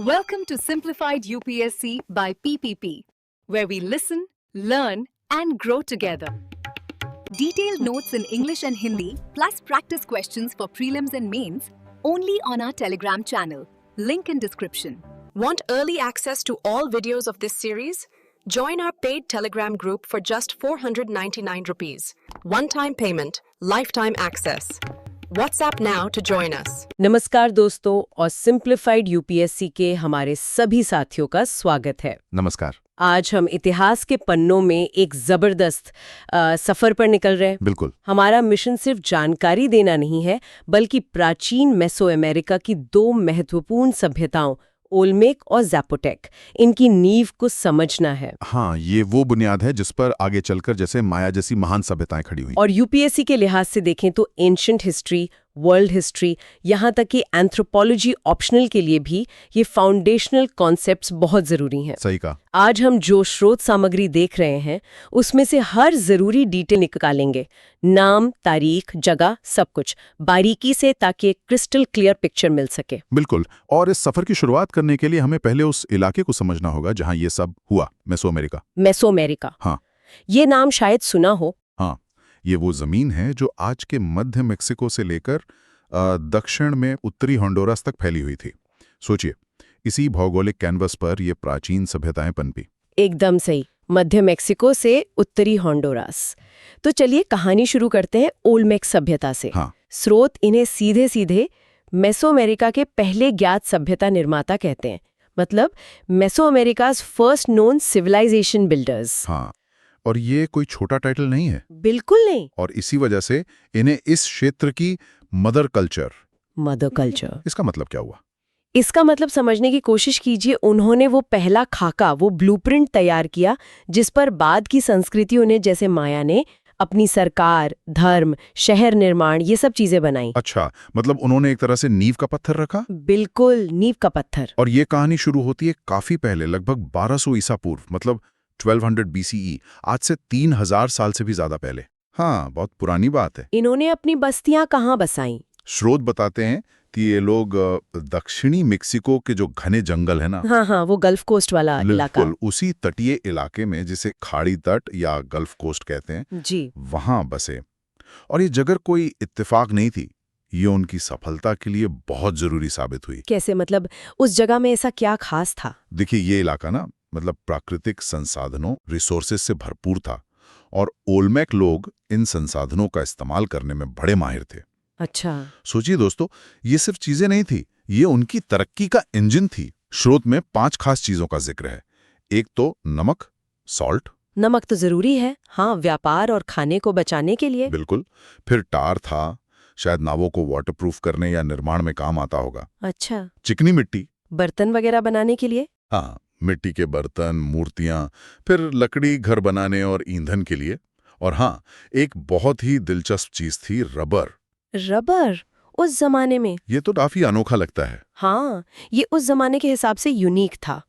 Welcome to Simplified UPSC by PPP, where we listen, learn, and grow together. Detailed notes in English and Hindi, plus practice questions for prelims and mains, only on our Telegram channel. Link in description. Want early access to all videos of this series? Join our paid Telegram group for just 499 rupees. One-time payment, lifetime access. WhatsApp now to join us. नमस्कार दोस्तों और simplified UPSC के हमारे सभी साथियों का स्वागत है। नमस्कार। आज हम इतिहास के पन्नों में एक जबरदस्त सफर पर निकल रहे हैं। बिल्कुल। हमारा मिशन सिर्फ जानकारी देना नहीं है, बल्कि प्राचीन मेसो अमेरिका की दो महत्वपूर्ण सभ्यताओं ओल्मेक और ज़ैपोटेक, इनकी नींव को समझना है। हाँ, ये वो बुनियाद है जिस पर आगे चलकर जैसे माया जैसी महान सभ्यताएं खड़ी हुई। और यूपीएससी के लिहाज से देखें तो एंशिएंट हिस्ट्री, वर्ल्ड हिस्ट्री, यहाँ तक कि एंथ्रोपोलॉजी ऑप्शनल के लिए भी ये फाउंडेशनल कॉन्सेप्ट्स बहुत जरूरी हैं। सही कहा। आज हम जो स्रोत सामग्री देख रहे हैं उसमें से हर जरूरी डिटेल निकालेंगे, नाम, तारीख, जगह, सब कुछ बारीकी से, ताकि एक क्रिस्टल क्लियर पिक्चर मिल सके। बिल्कुल। और इस सफर की शुरुआत करने के लिए हमें पहले उस इलाके को समझना होगा जहां ये सब हुआ, मेसो अमेरिका। मेसो अमेरिका, हाँ, ये नाम शायद सुना हो। हाँ, ये वो जमीन है जो आज के मध्य मेक्सिको से लेकर दक्षिण में उत्तरी होंडुरास तक फैली हुई थी। सोचिए, इसी भौगोलिक कैनवस पर ये प्राचीन सभ्यताएं पनपी। एकदम सही, मध्य मेक्सिको से उत्तरी होंडुरास। तो चलिए कहानी शुरू करते हैं ओल्मेक सभ्यता से। हाँ। स्रोत इन्हें सीधे सीधे मेसो अमेरिका के पहले ज्ञात सभ्यता निर्माता कहते हैं, मतलब Mesoamerica's first known civilisation builders. हाँ, और ये कोई छोटा टाइटल नहीं है। बिल्कुल नहीं। और इसी वजह से इन्हें इस क्षेत्र की मदर कल्चर। इसका मतलब क्या हुआ? इसका मतलब समझने की कोशिश कीजिए। उन्होंने वो पहला खाका, वो ब्लूप्रिंट तैयार किया जिस पर बाद की संस्कृतियों ने, जैसे माया ने, अपनी सरकार, धर्म, शहर निर्माण, ये सब चीजें बनाई। अच्छा, मतलब उन्होंने एक तरह से नींव का पत्थर रखा। बिल्कुल, नींव का पत्थर। और ये कहानी शुरू होती है काफी पहले, लगभग 1200 ईसा पूर्व, मतलब 1200 BCE, आज से 3000 साल से भी ज्यादा पहले। हाँ, बहुत पुरानी बात है। इन्होंने अपनी बस्तियां कहाँ बसाई? स्रोत बताते हैं कि ये लोग दक्षिणी मेक्सिको के जो घने जंगल है ना, हाँ, वो गल्फ कोस्ट वाला इलाका, बिल्कुल उसी तटीय इलाके में, जिसे खाड़ी तट या गल्फ कोस्ट कहते हैं जी, वहां बसे। और ये जगह कोई इत्तेफाक नहीं थी, ये उनकी सफलता के लिए बहुत जरूरी साबित हुई। कैसे? मतलब उस जगह में ऐसा क्या खास था? देखिए, ये इलाका ना, मतलब प्राकृतिक संसाधनों, रिसोर्सेज से भरपूर था, और ओल्मेक लोग इन संसाधनों का इस्तेमाल करने में बड़े माहिर थे। अच्छा। सोचिए दोस्तों, ये सिर्फ चीजें नहीं थी, ये उनकी तरक्की का इंजन थी। स्रोत में 5 खास चीजों का जिक्र है। एक तो नमक, सॉल्ट। नमक तो जरूरी है, हाँ, व्यापार और खाने को बचाने के लिए। बिल्कुल। फिर टार था, शायद नावों को वाटरप्रूफ करने या निर्माण में काम आता होगा। अच्छा। चिकनी मिट्टी, बर्तन वगैरह बनाने के लिए। हाँ, मिट्टी के बर्तन, मूर्तियां। फिर लकड़ी, घर बनाने और ईंधन के लिए। और हाँ, एक बहुत ही दिलचस्प चीज थी, रबर। रबर उस जमाने में? ये तो काफी अनोखा लगता है। हाँ, ये उस जमाने के हिसाब से यूनिक था।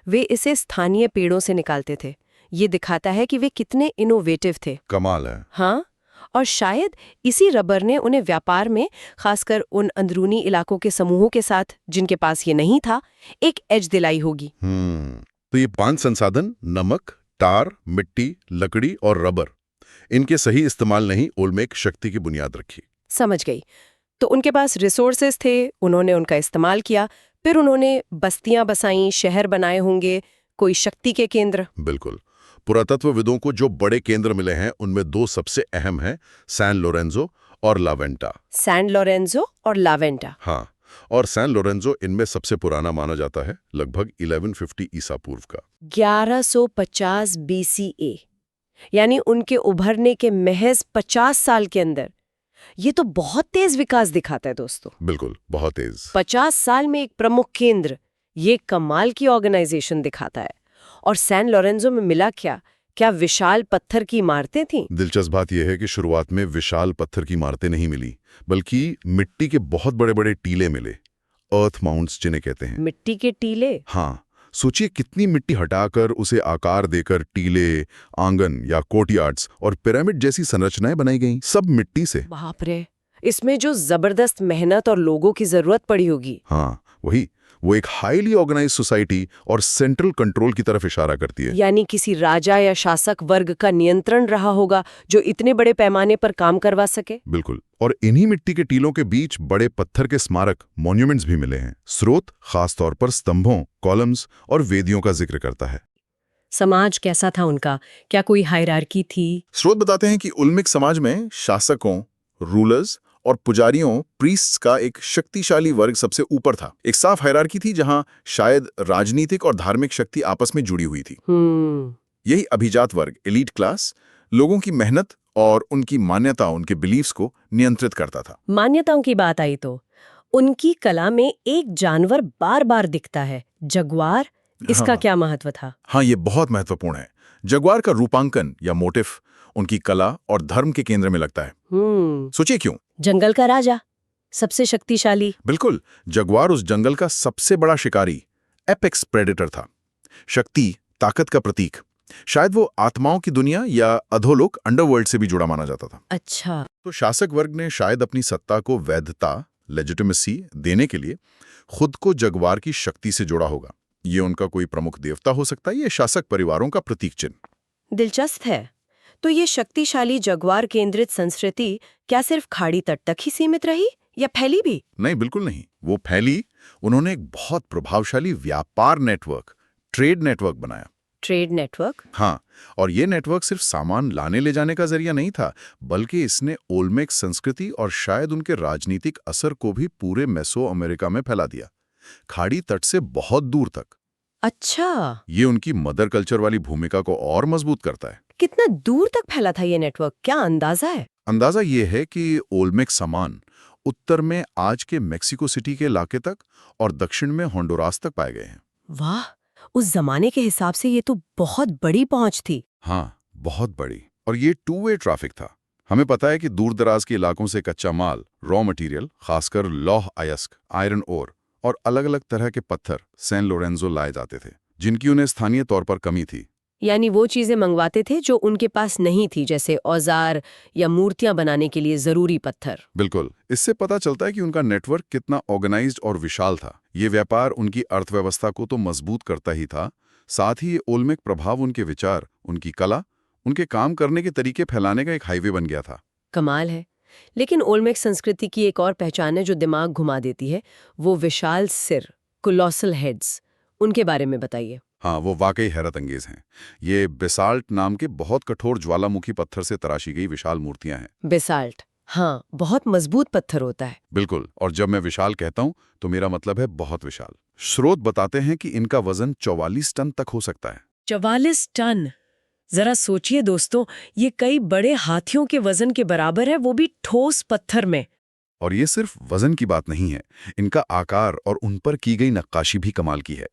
वे इसे स्थानीय पेड़ों से निकालते थे। ये दिखाता है कि वे कितने इनोवेटिव थे। कमाल है। हाँ, और शायद इसी रबर ने उन्हें व्यापार में, खासकर उन अंदरूनी इलाकों के समूहों के साथ जिनके पास ये नहीं था, एक एज दिलाई होगी। तो ये 5 संसाधन, नमक, टार, मिट्टी, लकड़ी और रबर, इनके सही इस्तेमाल ने ही ओल्मेक शक्ति की बुनियाद रखी। समझ गई। तो उनके पास रिसोर्सेज थे, उन्होंने उनका इस्तेमाल किया, फिर उन्होंने बस्तियां बसाईं, शहर बनाए होंगे, कोई शक्ति के केंद्र। बिल्कुल। पुरातत्वविदों को जो बड़े केंद्र मिले हैं उनमें 2 सबसे अहम हैं, सैन लोरेंजो और लावेंटा। सैन लोरेंजो और लावेंटा। हाँ, और सैन लोरेंजो इनमें सबसे पुराना माना जाता है, लगभग 1150 ईसा पूर्व का। 1150 BCE, यानी उनके उभरने के महज 50 साल के अंदर। ये तो बहुत तेज विकास दिखाता है दोस्तों। बिल्कुल, बहुत तेज। 50 साल में एक प्रमुख केंद्र, ये कमाल की ऑर्गेनाइजेशन दिखाता है। और सैन लोरेंजो में मिला क्या? क्या विशाल पत्थर की इमारतें थीं? दिलचस्प बात यह है कि शुरुआत में विशाल पत्थर की इमारतें नहीं मिली, बल्कि मिट्टी के बहुत बड़े बड़े टीले मिले, अर्थ माउंट्स जिन्हें कहते हैं। मिट्टी के टीले? हाँ, सोचिए कितनी मिट्टी हटाकर उसे आकार देकर टीले, आंगन या कोर्टयार्ड्स और पिरामिड जैसी संरचनाएं बनाई गईं, सब मिट्टी से। बाप रे, इसमें जो जबरदस्त मेहनत और लोगों की जरूरत पड़ी होगी। हाँ, वही। वो एक हाईली ऑर्गेनाइज सोसाइटी और सेंट्रल कंट्रोल की तरफ इशारा करती है। यानी किसी राजा या शासक वर्ग का नियंत्रण रहा होगा जो इतने बड़े पैमाने पर काम करवा सके। बिल्कुल। और इन्हीं मिट्टी के टीलों के बीच बड़े पत्थर के स्मारक मॉन्यूमेंट्स भी मिले हैं। स्रोत खासतौर पर स्तंभों, कॉलम्स और वेदियों का जिक्र करता है। समाज कैसा था उनका? क्या कोई हायरार्की थी? स्रोत बताते हैं कि उल्मिक समाज में शासकों, रूलर्स और पुजारियों, प्रीस्ट्स का एक शक्तिशाली वर्ग सबसे ऊपर था। एक साफ हायरार्की थी जहां शायद राजनीतिक और धार्मिक शक्ति आपस में जुड़ी हुई थी। यही अभिजात वर्ग, एलीट क्लास, लोगों की मेहनत और उनकी मान्यता, उनके बिलीफ्स को नियंत्रित करता था। मान्यताओं की बात आई तो उनकी कला में एक जानवर बार बार दिखता है, जगुआर। इसका क्या महत्व था? हाँ, ये बहुत महत्वपूर्ण है। जगुआर का रूपांकन या मोटिफ उनकी कला और धर्म के केंद्र में लगता है। सोचिए क्यों? जंगल का राजा, सबसे शक्तिशाली। बिल्कुल, जगुआर उस जंगल का सबसे बड़ा शिकारी, एपेक्स प्रेडेटर था। शक्ति, ताकत का प्रतीक। शायद वो आत्माओं की दुनिया या अधोलोक, अंडरवर्ल्ड से भी जुड़ा माना जाता था। अच्छा। तो शासक वर्ग ने शायद अपनी सत्ता को वैधता, लेजिटिमेसी देने के लिए खुद को जगुआर की शक्ति से जोड़ा होगा। ये उनका कोई प्रमुख देवता हो सकता है, ये शासक परिवारों का प्रतीक चिन्ह। दिलचस्प है। तो ये शक्तिशाली जगुआर केंद्रित संस्कृति क्या सिर्फ खाड़ी तट तक ही सीमित रही या फैली भी? नहीं, बिल्कुल नहीं। वो फैली। उन्होंने एक बहुत प्रभावशाली व्यापार नेटवर्क, ट्रेड नेटवर्क बनाया। Trade network? हाँ, और ये नेटवर्क सिर्फ सामान लाने ले जाने का जरिया नहीं था, बल्कि इसने ओल्मेक संस्कृति और शायद उनके राजनीतिक असर को भी पूरे मेसो अमेरिका में फैला दिया, खाड़ी तट से बहुत दूर तक। अच्छा। ये उनकी मदर कल्चर वाली भूमिका को और मजबूत करता है। कितना दूर तक फैला था ये नेटवर्क, क्या अंदाजा है? अंदाजा ये है कि ओल्मेक सामान उत्तर में आज के मेक्सिको सिटी के इलाके तक और दक्षिण में होंडुरास तक पाए गए हैं। वाह, उस जमाने के हिसाब से ये तो बहुत बड़ी पहुंच थी। हाँ, बहुत बड़ी। और ये टू वे ट्रैफिक था। हमें पता है कि दूर दराज के इलाकों से कच्चा माल, रॉ मटेरियल, खासकर लौह अयस्क, आयरन ओर और अलग अलग तरह के पत्थर सैन लोरेंजो लाए जाते थे, जिनकी उन्हें स्थानीय तौर पर कमी थी। यानी वो चीजें मंगवाते थे जो उनके पास नहीं थी, जैसे औजार या मूर्तियां बनाने के लिए जरूरी पत्थर। बिल्कुल। इससे पता चलता है कि उनका नेटवर्क कितना ऑर्गेनाइज्ड और विशाल था। ये व्यापार उनकी अर्थव्यवस्था को तो मजबूत करता ही था, साथ ही ये ओल्मेक प्रभाव उनके विचार, उनकी कला, उनके काम करने के तरीके फैलाने का एक हाईवे बन गया था। कमाल है। लेकिन ओल्मेक संस्कृति की एक और पहचान है जो दिमाग घुमा देती है, वो विशाल सिर, कोलोसल हेड्स। उनके बारे में बताइए। हाँ, वो वाकई हैरत अंगेज हैं। ये बेसाल्ट नाम के बहुत कठोर ज्वालामुखी पत्थर से तराशी गई विशाल मूर्तियां हैं। बेसाल्ट, हाँ, बहुत मजबूत पत्थर होता है। बिल्कुल। और जब मैं विशाल कहता हूं तो मेरा मतलब है बहुत विशाल। स्रोत बताते हैं कि इनका वजन 44 टन तक हो सकता है। 44 टन! जरा सोचिए दोस्तों, ये कई बड़े हाथियों के वजन के बराबर है, वो भी ठोस पत्थर में। और ये सिर्फ वजन की बात नहीं है, इनका आकार और उन पर की गई नक्काशी भी कमाल की है।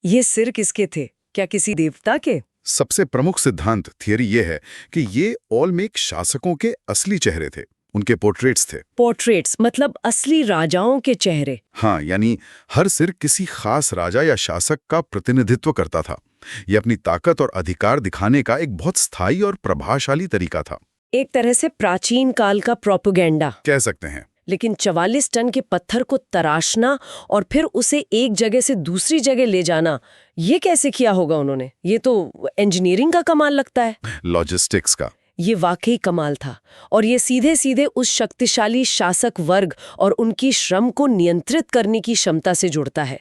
ये सिर किसके थे? क्या किसी देवता के? सबसे प्रमुख सिद्धांत, थियरी ये है कि ये ओल्मेक शासकों के असली चेहरे थे, उनके पोर्ट्रेट्स थे। पोर्ट्रेट्स मतलब असली राजाओं के चेहरे? हाँ, यानी हर सिर किसी खास राजा या शासक का प्रतिनिधित्व करता था। ये अपनी ताकत और अधिकार दिखाने का एक बहुत स्थायी और प्रभावशाली तरीका था। एक तरह से प्राचीन काल का प्रोपेगेंडा कह सकते हैं। लेकिन 44 टन के पत्थर को तराशना और फिर उसे एक जगह से दूसरी जगह ले जाना, ये कैसे किया होगा उन्होंने? ये तो इंजीनियरिंग का कमाल लगता है। लॉजिस्टिक्स का। ये वाकई कमाल था। और ये सीधे सीधे उस शक्तिशाली शासक वर्ग और उनकी श्रम को नियंत्रित करने की क्षमता से जुड़ता है।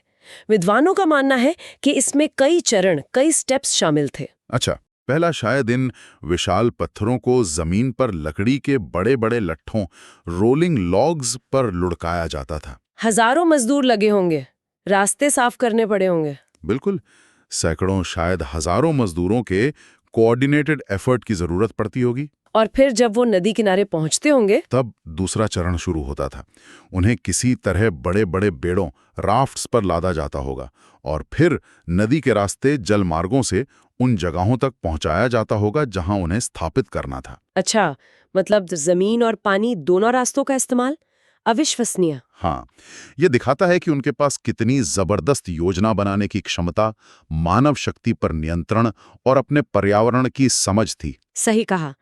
विद्वानों का मानना है कि इसमें कई चरण, कई स्टेप्स शामिल थे। अच्छा, पहला शायद इन विशाल पत्थरों को जमीन पर लकड़ी के बड़े बड़े लट्ठों, रोलिंग लॉग्स पर लुढ़काया जाता था। हजारों मजदूर लगे होंगे, रास्ते साफ करने पड़े होंगे। बिल्कुल, सैकड़ों शायद हजारों मजदूरों के कोऑर्डिनेटेड एफर्ट की जरूरत पड़ती होगी। और फिर जब वो नदी किनारे पहुंचते होंगे तब दूसरा चरण शुरू होता था। उन्हें किसी तरह बड़े बड़े बेड़ों, राफ्ट्स पर लादा जाता होगा और फिर नदी के रास्ते जल मार्गों से उन जगहों तक पहुंचाया जाता होगा जहां उन्हें स्थापित करना था। अच्छा, मतलब जमीन और पानी दोनों रास्तों का इस्तेमाल? अविश्वसनीय। हाँ, ये दिखाता है कि उनके पास कितनी जबरदस्त योजना बनाने की क्षमता, मानव शक्ति पर नियंत्रण और अपने पर्यावरण की समझ थी। सही कहा।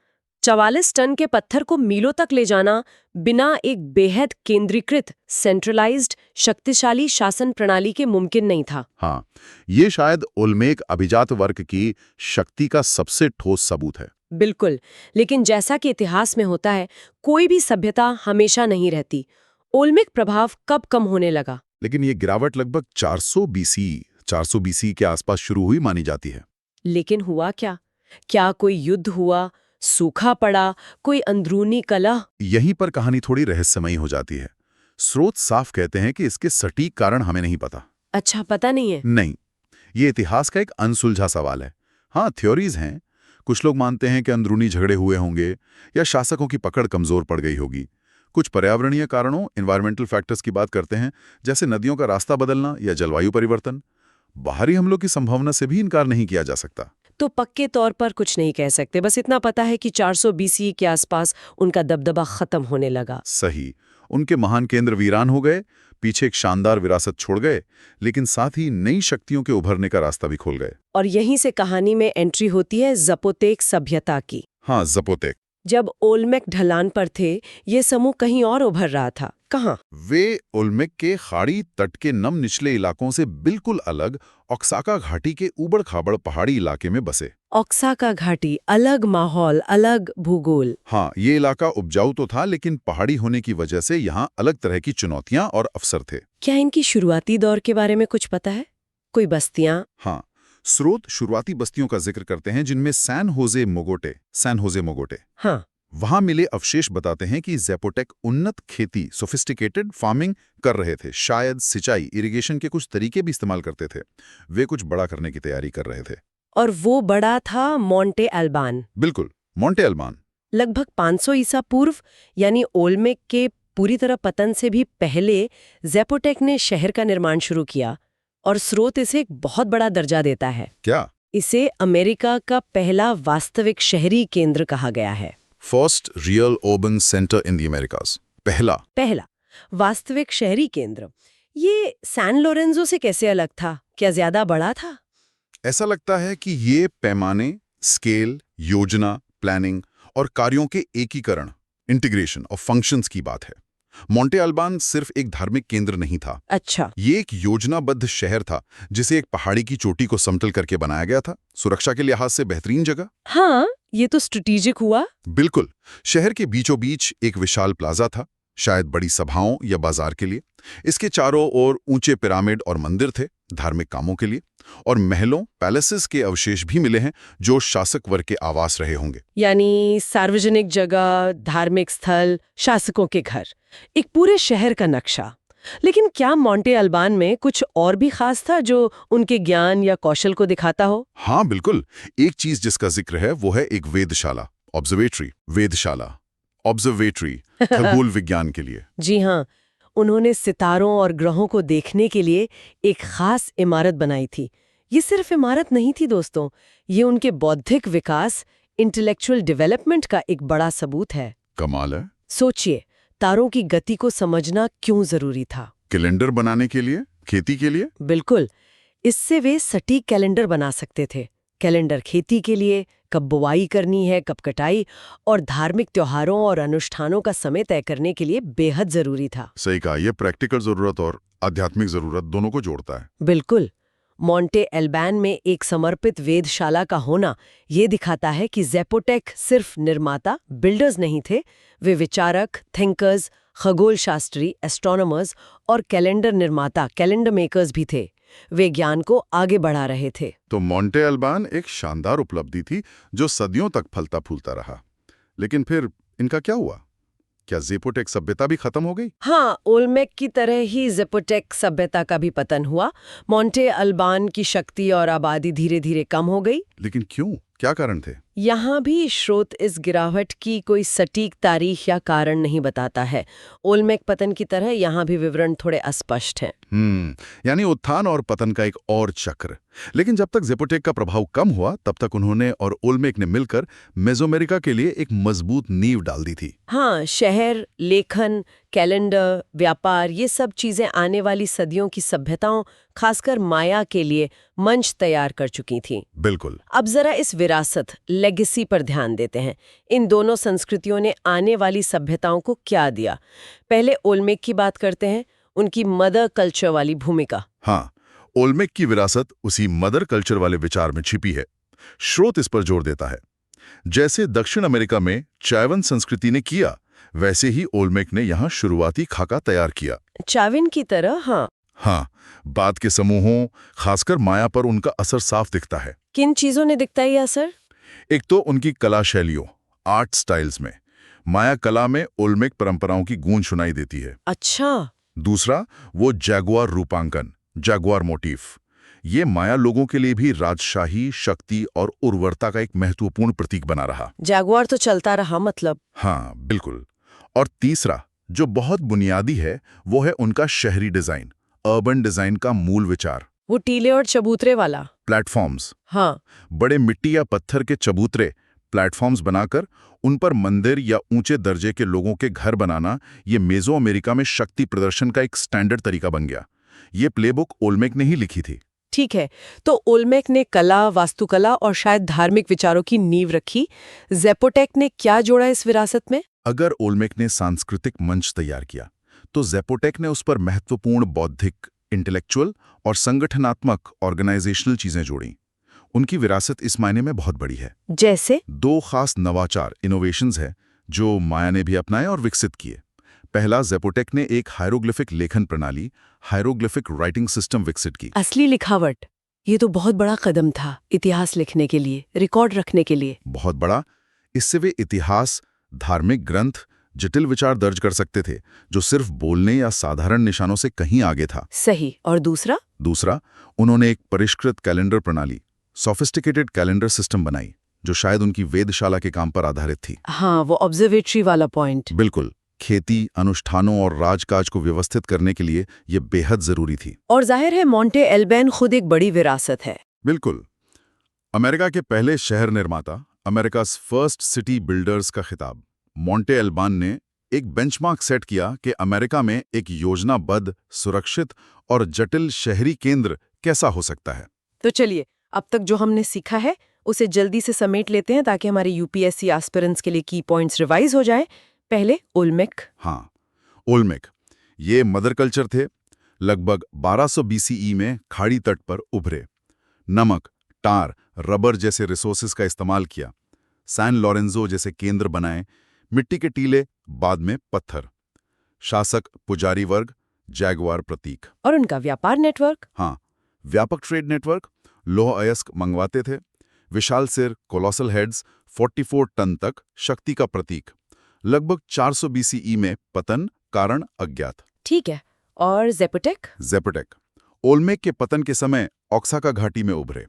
44 टन के पत्थर को मीलों तक ले जाना बिना एक बेहद केंद्रीकृत, सेंट्रलाइज्ड, शक्तिशाली शासन प्रणाली के मुमकिन नहीं था। हाँ, ये शायद ओल्मेक अभिजात वर्ग की शक्ति का सबसे ठोस सबूत है। बिल्कुल, लेकिन जैसा कि इतिहास में होता है, कोई भी सभ्यता हमेशा नहीं रहती। ओल्मेक प्रभाव कब कम होने लगा? लेकिन ये गिरावट लगभग 400 बीसी के आसपास शुरू हुई मानी जाती है। लेकिन हुआ क्या? क्या कोई युद्ध हुआ, सूखा पड़ा, कोई अंदरूनी कलह? यहीं पर कहानी थोड़ी रहस्यमयी हो जाती है। स्रोत साफ कहते हैं कि इसके सटीक कारण हमें नहीं पता। अच्छा, पता नहीं है? नहीं, ये इतिहास का एक अनसुलझा सवाल है। हाँ, थ्योरीज हैं। कुछ लोग मानते हैं कि अंदरूनी झगड़े हुए होंगे या शासकों की पकड़ कमजोर पड़ गई होगी। कुछ पर्यावरणीय कारणों, एनवायरमेंटल फैक्टर्स की बात करते हैं, जैसे नदियों का रास्ता बदलना या जलवायु परिवर्तन। बाहरी हमलों की संभावना से भी इनकार नहीं किया जा सकता। तो पक्के तौर पर कुछ नहीं कह सकते, बस इतना पता है कि 400 BC के आसपास उनका दबदबा खत्म होने लगा। सही, उनके महान केंद्र वीरान हो गए, पीछे एक शानदार विरासत छोड़ गए, लेकिन साथ ही नई शक्तियों के उभरने का रास्ता भी खोल गए। और यहीं से कहानी में एंट्री होती है ज़पोतेक सभ्यता की। हाँ, ज़पोतेक। जब ओल्मेक ढलान पर थे, ये समूह कहीं और उभर रहा था। कहाँ? वे ओल्मेक के खाड़ी तट के नम निचले इलाकों से बिल्कुल अलग ओक्साका घाटी के ऊबड़-खाबड़ पहाड़ी इलाके में बसे। ओक्साका घाटी, अलग माहौल, अलग भूगोल। हाँ, ये इलाका उपजाऊ तो था, लेकिन पहाड़ी होने की वजह से यहाँ अलग तरह की चुनौतियां और अवसर थे। क्या इनकी शुरुआती दौर के बारे में कुछ पता है? कोई बस्तियां? हाँ, स्रोत शुरुआती बस्तियों का जिक्र करते हैं, जिनमें सैन होजे मोगोटे। हाँ। वहां मिले अवशेष बताते हैं कि ज़ेपोटेक उन्नत खेती, सोफिस्टिकेटेड फार्मिंग कर रहे थे। शायद सिंचाई, इरिगेशन के कुछ तरीके भी इस्तेमाल करते थे। वे कुछ बड़ा करने की तैयारी कर रहे थे। और वो बड़ा था मोंटे अल्बान। बिल्कुल, मोंटे अल्बान। लगभग 500 ईसा पूर्व, यानी ओल्मेक के पूरी तरह पतन से भी पहले ज़ेपोटेक ने शहर का निर्माण शुरू किया, और स्रोत इसे एक बहुत बड़ा दर्जा देता है। क्या? इसे अमेरिका का पहला वास्तविक शहरी केंद्र कहा गया है। First real urban centre in the America's. पहला वास्तविक शहरी केंद्र। ये सैन लोरेंजो से कैसे अलग था? क्या ज्यादा बड़ा था? ऐसा लगता है कि ये पैमाने, स्केल, योजना, प्लानिंग और कार्यों के एकीकरण, इंटीग्रेशन ऑफ फंक्शंस की बात है। मोंटे अल्बान सिर्फ एक धार्मिक केंद्र नहीं था। अच्छा। ये एक योजनाबद्ध शहर था, जिसे एक पहाड़ी की चोटी को समतल करके बनाया गया था। सुरक्षा के लिहाज से बेहतरीन जगह। हाँ, ये तो स्ट्रेटेजिक हुआ। बिल्कुल। शहर के बीचों बीच एक विशाल प्लाजा था, शायद बड़ी सभाओं या बाजार के लिए। इसके चारों ओर ऊंचे पिरामिड और मंदिर थे, धार्मिक कामों के लिए। और महलों, पैलेसेस के अवशेष भी मिले हैं, जो शासक वर्ग के आवास रहे होंगे। यानी सार्वजनिक जगह, धार्मिक स्थल, शासकों के घर, एक पूरे शहर का नक्शा। लेकिन क्या मोंटे अल्बान में कुछ और भी खास था जो उनके ज्ञान या कौशल को दिखाता हो? हाँ, बिल्कुल। एक चीज जिसका जिक्र है वो है एक वेधशाला, ऑब्जर्वेटरी, खगोल विज्ञान के लिए। जी हाँ, उन्होंने सितारों और ग्रहों को देखने के लिए एक खास इमारत बनाई थी। ये सिर्फ इमारत नहीं थी दोस्तों, ये उनके बौद्धिक विकास, इंटेलेक्चुअल डेवलपमेंट का एक बड़ा सबूत है। कमाल है। सोचिए, तारों की गति को समझना क्यों जरूरी था? कैलेंडर बनाने के लिए, खेती के लिए। बिल्कुल, इससे वे सटीक कैलेंडर बना सकते थे। कैलेंडर खेती के लिए, कब बुवाई करनी है, कब कटाई, और धार्मिक त्योहारों और अनुष्ठानों का समय तय करने के लिए बेहद जरूरी था। सही कहा, यह प्रैक्टिकल जरूरत और आध्यात्मिक जरूरत दोनों को जोड़ता है। बिल्कुल। मोंटे अल्बान में एक समर्पित वेधशाला का होना ये दिखाता है कि ज़ेपोटेक सिर्फ निर्माता, बिल्डर्स नहीं थे, वे विचारक, थिंकर्स, खगोल शास्त्री, एस्ट्रोनॉमर्स और कैलेंडर निर्माता, कैलेंडर मेकर्स भी थे। वे ज्ञान को आगे बढ़ा रहे थे। तो मोंटे अल्बान एक शानदार उपलब्धि थी जो सदियों तक फलता फूलता रहा। लेकिन फिर इनका क्या हुआ? क्या ज़ेपोटेक सभ्यता भी खत्म हो गई? हाँ, ओल्मेक की तरह ही ज़ेपोटेक सभ्यता का भी पतन हुआ। मोंटे अल्बान की शक्ति और आबादी धीरे धीरे कम हो गई। लेकिन क्यों? क्या कारण थे? यहाँ भी स्रोत इस गिरावट की कोई सटीक तारीख या कारण नहीं बताता है। ओल्मेक पतन की तरह यहाँ भी विवरण थोड़े अस्पष्ट हैं। यानी उत्थान और पतन का एक और चक्र। लेकिन जब तक ज़ेपोटेक का प्रभाव कम हुआ, तब तक उन्होंने और ओल्मेक ने मिलकर मेसोअमेरिका के लिए एक मजबूत नींव डाल दी थी। हाँ, शहर, लेखन, कैलेंडर, व्यापार, ये सब चीजें आने वाली सदियों की सभ्यताओं खासकर माया के लिए मंच तैयार कर चुकी थीं। बिल्कुल। अब जरा इस विरासत, लेगेसी पर ध्यान देते हैं। इन दोनों संस्कृतियों ने आने वाली सभ्यताओं को क्या दिया? पहले ओल्मेक की बात करते हैं, उनकी मदर कल्चर वाली भूमिका। हाँ, ओल्मेक की विरासत उसी मदर कल्चर वाले विचार में छिपी है। स्रोत इस पर जोर देता है। जैसे दक्षिण अमेरिका में चायवन संस्कृति ने किया, वैसे ही ओल्मेक ने यहाँ शुरुआती खाका तैयार किया। चायवन की तरह, हाँ। हाँ, बाद के समूहों, खासकर माया पर उनका असर साफ दिखता है। किन चीजों ने दिखता है ये असर? एक तो उनकी कला शैलियों, आर्ट स्टाइल्स में। माया कला में ओल्मेक परंपराओं की गूंज सुनाई देती है। अच्छा। दूसरा, वो जैगुआर रूपांकन, जैगुआर मोटिफ। ये माया लोगों के लिए भी राजशाही, शक्ति और उर्वरता का एक महत्वपूर्ण प्रतीक बना रहा। जैगुआर तो चलता रहा मतलब। हाँ, बिल्कुल। और तीसरा, जो बहुत बुनियादी है, वो है उनका शहरी डिजाइन, अर्बन डिजाइन का मूल विचार। वो टीले और चबूतरे वाला। प्लेटफॉर्म्स। हाँ। बड़े मिट्टी या पत्थर के चबूतरे, प्लेटफॉर्म्स बनाकर उन पर मंदिर या ऊंचे दर्जे के लोगों के घर बनाना, ये मेजो अमेरिका में शक्ति प्रदर्शन का एक स्टैंडर्ड तरीका बन गया। ये प्लेबुक ओल्मेक ने ही लिखी थी। ठीक है, तो ओल्मेक ने कला, वास्तुकला और शायद धार्मिक विचारों की नींव रखी। ज़ेपोटेक ने क्या जोड़ा इस विरासत में? अगर ओल्मेक ने सांस्कृतिक मंच तैयार किया, तो ज़ेपोटेक ने उस पर महत्वपूर्ण बौद्धिक, इंटेलेक्चुअल और संगठनात्मक ऑर्गेनाइजेशनल चीजें जोड़ी। उनकी विरासत इस मायने में बहुत बड़ी है। जैसे? दो खास नवाचार, इनोवेशंस हैं, जो माया ने भी अपनाए और विकसित किए। पहला, ज़ेपोटेक ने एक हायरोग्लिफिक लेखन प्रणाली, हायरोग्लिफिक राइटिंग सिस्टम विकसित की। असली लिखावट, ये तो बहुत बड़ा कदम था इतिहास लिखने के लिए, रिकॉर्ड रखने के लिए। बहुत बड़ा। इससे वे इतिहास, धार्मिक ग्रंथ, जटिल विचार दर्ज कर सकते थे, जो सिर्फ बोलने या साधारण निशानों से कहीं आगे था। सही। और दूसरा? दूसरा, उन्होंने एक परिष्कृत कैलेंडर प्रणाली, सोफिस्टिकेटेड कैलेंडर सिस्टम बनाई, जो शायद उनकी वेधशाला के काम पर आधारित थी। हाँ, वो ऑब्जर्वेटरी वाला पॉइंट। बिल्कुल। खेती, अनुष्ठानों और राजकाज को व्यवस्थित करने के लिए ये बेहद जरूरी थी। और जाहिर है मोंटे एल्बैन खुद एक बड़ी विरासत है। बिल्कुल। अमेरिका के पहले शहर निर्माता, अमेरिका's फर्स्ट सिटी बिल्डर्स का खिताब, मोंटे एल्बान ने एक बेंचमार्क सेट किया कि अमेरिका में एक योजनाबद्ध, सुरक्षित और जटिल शहरी केंद्र कैसा हो सकता है। तो चलिए, अब तक जो हमने सीखा है उसे जल्दी से समेट लेते हैं ताकि हमारे यूपीएससी एस्पिरेंट्स के लिए की पॉइंट्स रिवाइज हो जाएं। पहले ओल्मेक। हाँ, ओल्मेक ये मदर कल्चर थे। लगभग 1200 BCE में खाड़ी तट पर उभरे। नमक, टार, रबर जैसे रिसोर्सेज का इस्तेमाल किया। सैन लॉरेंजो जैसे केंद्र बनाए। मिट्टी के टीले, बाद में पत्थर। शासक, पुजारी वर्ग, जैगुआर प्रतीक। और उनका व्यापार नेटवर्क? हाँ, व्यापक ट्रेड नेटवर्क। लोह अयस्क मंगवाते थे। विशाल सिर, कोलोसल हेड्स, 44 टन तक, शक्ति का प्रतीक। लगभग 400 BCE में पतन, कारण अज्ञात। ठीक है। और ज़ेपोटेक? ज़ेपोटेक ओल्मेक के पतन के समय ओक्साका घाटी में उभरे।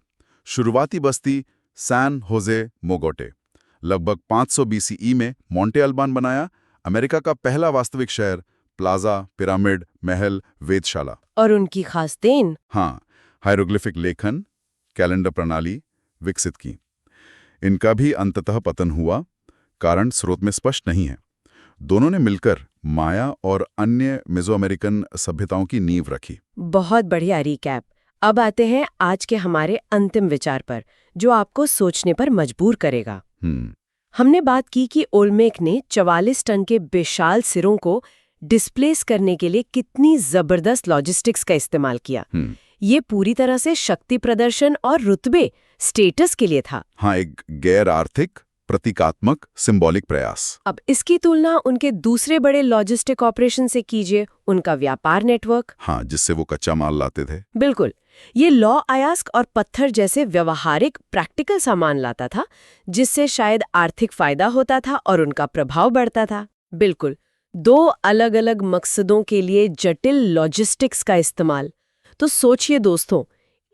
शुरुआती बस्ती सैन होजे मोगोटे। लगभग 500 BCE में मोंटे अल्बान बनाया। अमेरिका का पहला वास्तविक शहर, प्लाजा, पिरामिड, महल, वेधशाला। और उनकी खास देन? हाँ, हायरोग्लिफिक लेखन, कैलेंडर प्रणाली विकसित की। इनका भी अंततः पतन हुआ। कारण स्रोत में स्पष्ट नहीं है। दोनों ने मिलकर माया और अन्य मेसो अमेरिकन सभ्यताओं की नींव रखी। बहुत बढ़िया रिकैप। अब आते हैं आज के हमारे अंतिम विचार पर, जो आपको सोचने पर मजबूर करेगा। हमने बात की कि ओल्मेक ने 44 टन के विशाल सिरों को डिस्प्लेस करने के लिए कितनी जबरदस्त लॉजिस्टिक्स का इस्तेमाल किया। ये पूरी तरह से शक्ति प्रदर्शन और रुतबे, स्टेटस के लिए था। हाँ, एक गैर आर्थिक, प्रतीकात्मक, सिंबॉलिक प्रयास। अब इसकी तुलना उनके दूसरे बड़े लॉजिस्टिक ऑपरेशन से कीजिए, उनका व्यापार नेटवर्क। हाँ, जिससे वो कच्चा माल लाते थे। बिल्कुल। ये लौह अयस्क और पत्थर जैसे व्यवहारिक, प्रैक्टिकल सामान लाता था, जिससे शायद आर्थिक फायदा होता था और उनका प्रभाव बढ़ता था। बिल्कुल, दो अलग अलग मकसदों के लिए जटिल लॉजिस्टिक्स का इस्तेमाल। तो सोचिए दोस्तों,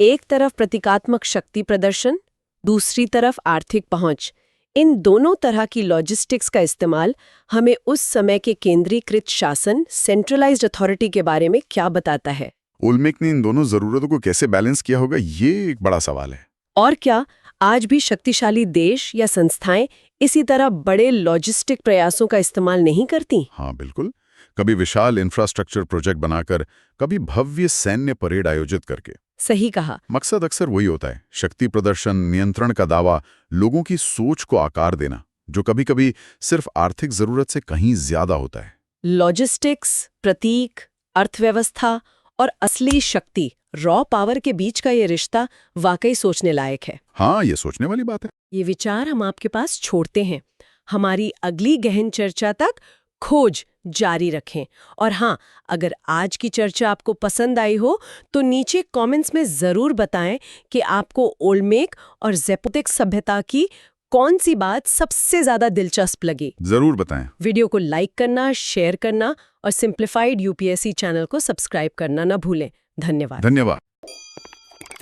एक तरफ प्रतीकात्मक शक्ति प्रदर्शन, दूसरी तरफ आर्थिक पहुंच। इन दोनों तरह की लॉजिस्टिक्स का इस्तेमाल हमें उस समय के केंद्रीकृत शासन, सेंट्रलाइज्ड अथॉरिटी के बारे में क्या बताता है? ओल्मेक ने इन दोनों जरूरतों को कैसे बैलेंस किया होगा, ये एक बड़ा सवाल है। और क्या आज भी शक्तिशाली देश या संस्थाएं इसी तरह बड़े लॉजिस्टिक प्रयासों का इस्तेमाल नहीं करती? हाँ, बिल्कुल। कभी विशाल इंफ्रास्ट्रक्चर प्रोजेक्ट बनाकर, कभी भव्य सैन्य परेड आयोजित करके। सही कहा। मकसद अक्सर वही होता है, शक्ति प्रदर्शन, नियंत्रण का दावा, लोगों की सोच को आकार देना, जो कभी-कभी सिर्फ आर्थिक जरूरत से कहीं ज्यादा होता है। लॉजिस्टिक्स, प्रतीक, अर्थव्यवस्था और असली शक्ति, रॉ पावर के बीच का ये रिश्ता वाकई सोचने लायक है। हाँ, ये सोचने वाली बात है। ये विचार हम आपके पास छोड़ते हैं। हमारी अगली गहन चर्चा तक खोज जारी रखें। और हाँ, अगर आज की चर्चा आपको पसंद आई हो तो नीचे कमेंट्स में जरूर बताएं कि आपको ओल्मेक और ज़ेपोटेक सभ्यता की कौन सी बात सबसे ज्यादा दिलचस्प लगी। जरूर बताएं। वीडियो को लाइक करना, शेयर करना और सिंप्लीफाइड यूपीएससी चैनल को सब्सक्राइब करना न भूलें। धन्यवाद। धन्यवाद।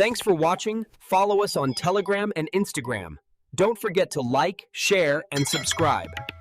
Thanks for watching. Follow us on Telegram and Instagram. Don't forget to like, share, and subscribe.